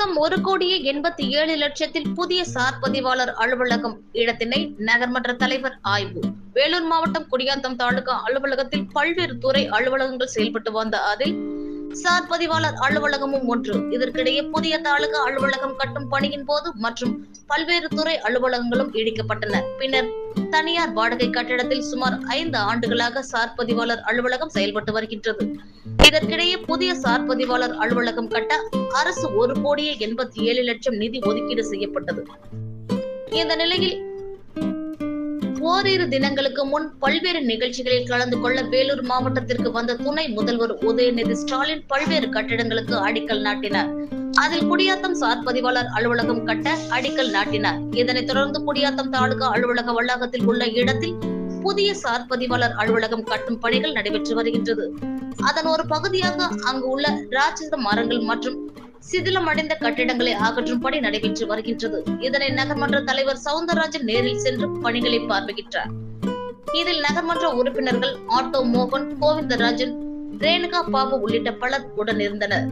மொத்தம் 1,87,00,000 புதிய சார் பதிவாளர் அலுவலகம் இடத்தினை நகர்மன்ற தலைவர் ஆய்வு. வேலூர் மாவட்டம் குடியாத்தம் தாலுகா அலுவலகத்தில் பல்வேறு துறை அலுவலகங்கள் செயல்பட்டு வந்த அதில் சார் பதிவாளர் அலுவலகமும் ஒன்று. இதற்கிடையே புதிய தாலுகா அலுவலகம் கட்டும் பணியின் போது மற்றும் பல்வேறு துறை அலுவலகங்களும் இடிக்கப்பட்டன. பின்னர் தனியார் வாடகை கட்டிடத்தில் சுமார் 5 ஆண்டுகளாக சார் பதிவாளர் அலுவலகம் செயல்பட்டு வருகின்றது. இதற்கிடையே புதிய சார் பதிவாளர் அலுவலகம் கட்ட அரசு 1,87,00,000 நிதி ஒதுக்கீடு செய்யப்பட்டது. இந்த நிலையில் ஓரிரு தினங்களுக்கு முன் பல்வேறு நிகழ்ச்சிகளில் கலந்து கொள்ள வேலூர் மாவட்டத்திற்கு வந்த துணை முதல்வர் உதயநிதி ஸ்டாலின் பல்வேறு கட்டிடங்களுக்கு அடிக்கல் நாட்டினார். அதில் குடியாத்தம் சார் பதிவாளர் அலுவலகம் கட்ட அடிக்கல் நாட்டினார். இதனைத் தொடர்ந்து குடியாத்தம் தாலுகா அலுவலக வளாகத்தில் உள்ள இடத்தில் புதிய சார் பதிவாளர் அலுவலகம் கட்டும் பணிகள் நடைபெற்று வருகின்றது. அதன் ஒரு பகுதியாக அங்கு உள்ள ராட்சத மரங்கள் மற்றும் சிதிலமடைந்த கட்டிடங்களை அகற்றும் பணி நடைபெற்று வருகின்றது. இதனை நகர்மன்ற தலைவர் சவுந்தரராஜன் நேரில் சென்று பணிகளை பார்வையிட்டார். இதில் நகர்மன்ற உறுப்பினர்கள் ஆட்டோ மோகன், கோவிந்தராஜன், ரேணுகா பாபு உள்ளிட்ட பலர் உடனிருந்தனர்.